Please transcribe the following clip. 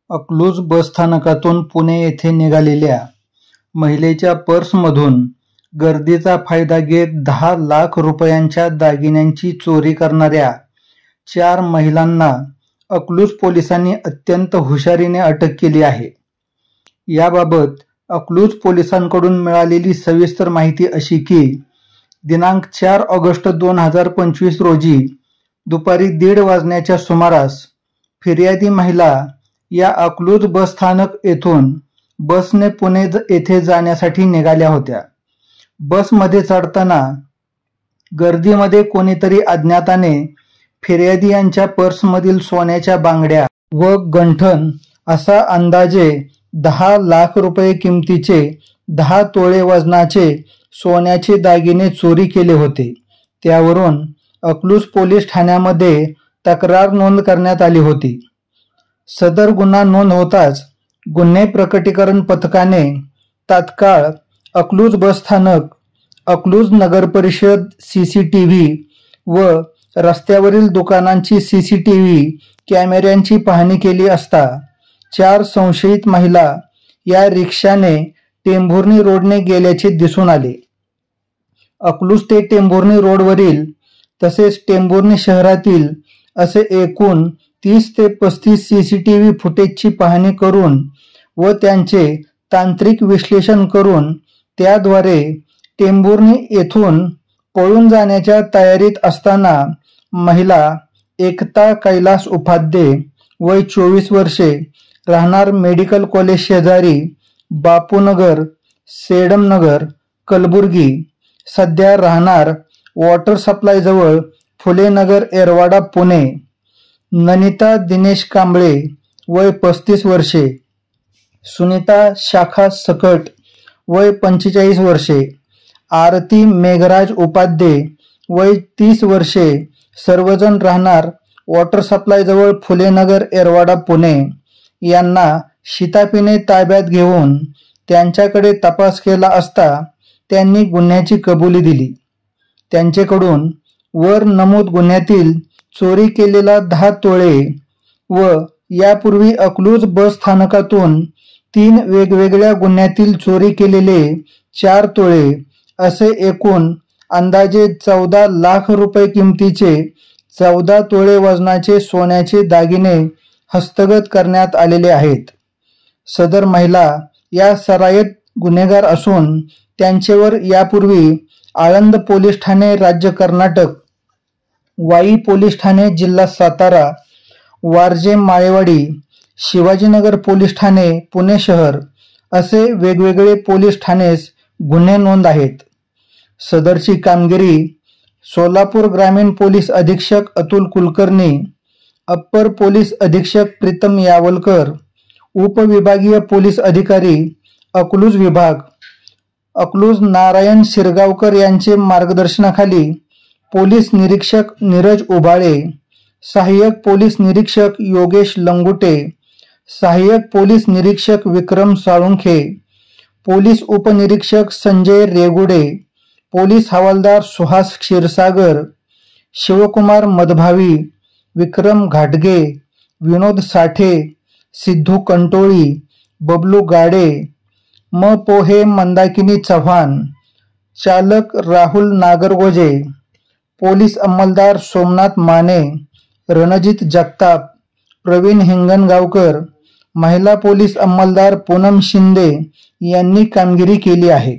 अकलूज बसस्थानकातून पुणे येथे निघालेल्या महिलेच्या पर्समधून गर्दीचा फायदा घेत 10 लाख रुपयांच्या दागिन्यांची चोरी करणाऱ्या 4 महिलांना अकलूज पोलिसांनी अत्यंत हुशारीने अटक केली आहे. याबाबत अकलूज पोलिसांकडून मिळालेली सविस्तर माहिती अशी की दिनांक 4 ऑगस्ट 2025 रोजी दुपारी 1:30 वाजण्याच्या सुमारास फिर्यादी महिला या अकलूज बसस्थानक येथून बसने पुणे येथे जाण्यासाठी निघाल्या होत्या. बसमध्ये चढताना गर्दीमध्ये कोणीतरी अज्ञाताने फिर्यादी यांच्या पर्समधील सोन्याच्या बांगड्या व गंठण असा अंदाजे 10 लाख रुपये किमतीचे 10 तोळे वजनाचे सोन्याचे दागिने चोरी केले होते. त्यावरून अकलूज पोलीस ठाण्यामध्ये तक्रार नोंद करण्यात आली होती. सदर गुन्हा नोंद होताच गुन्हे प्रकटीकरण पथकाने तात्काळ अकलूज बसस्थानक, अकलूज नगरपरिषद सीसीटीव्ही व रस्त्यावरील दुकानांची सीसीटीव्ही कॅमेऱ्यांची पाहणी केली असता 4 संशयित महिला या रिक्षाने टेंभुर्णी रोडने गेल्याचे दिसून आले. अकलूज ते टेंभुर्णी रोडवरील तसेच टेंभुर्णी शहरातील असे एकूण 30 ते 35 सीसीटीव्ही फुटेजची पाहणी करून व त्यांचे तांत्रिक विश्लेषण करून त्याद्वारे टेंभुर्णी येथून पळून जाण्याच्या तयारीत असताना महिला एकता कैलास उपाध्ये वय 24 वर्षे, राहणार मेडिकल कॉलेज शेजारी बापूनगर, सेडमनगर, कलबुर्गी, सध्या राहणार वॉटर सप्लाय जवळ फुलेनगर, एरवाडा, पुणे. ननिता दिनेश कांबळे वय 35 वर्षे, सुनीता शाखा सकट वय 45 वर्षे, आरती मेघराज उपाध्ये वय 30 वर्षे, सर्वजण राहणार वॉटर सप्लाय जवळ फुलेनगर, एरवाडा, पुणे यांना शिताफीने ताब्यात घेऊन त्यांच्याकडे तपास केला असता त्यांनी गुन्ह्याची कबुली दिली. त्यांच्याकडून वर नमूद गुन्ह्यातील चोरी केलेला 10 तोळे व यापूर्वी अकलूज बस स्थानकातून 3 वेगवेगळ्या गुन्ह्यातील चोरी केलेले 4 तोळे असे एकूण अंदाजे 14 लाख रुपये किमतीचे 14 तोळे वजनाचे सोन्याचे दागिने हस्तगत करण्यात आलेले आहेत. सदर महिला या सराईत गुन्हेगार असून त्यांच्यावर यापूर्वी आळंद पोलीस ठाणे राज्य कर्नाटक, वाई पोलीस ठाणे जिल्हा सातारा, वारजे माळेवाडी, शिवाजीनगर पोलीस ठाणे पुणे शहर असे वेगवेगळे पोलीस ठाणेस गुन्हे नोंद आहेत. सदरची कामगिरी सोलापूर ग्रामीण पोलीस अधीक्षक अतुल कुलकर्णी, अप्पर पोलीस अधीक्षक प्रीतम यावलकर, उपविभागीय पोलीस अधिकारी अकलूज विभाग अकलूज नारायण शिरगावकर यांचे मार्गदर्शनाखाली पोलीस निरीक्षक नीरज उबाळे, सहाय्यक पोलीस निरीक्षक योगेश लंगुटे, सहाय्यक पोलीस निरीक्षक विक्रम साळुंखे, पोलीस उपनिरीक्षक संजय रेगुडे, पोलीस हवालदार सुहास क्षीरसागर, शिवकुमार मधभावी, विक्रम घाटगे, विनोद साठे, सिद्धू कंटोळी, बबलू गाडे, म पोहे मंदाकिनी चव्हाण, चालक राहुल नागरगोजे, पोलीस अंमलदार सोमनाथ माने, रणजित जगताप, प्रवीण हिंगणगावकर, महिला पोलीस अंमलदार पूनम शिंदे यांनी कामगिरी केली आहे.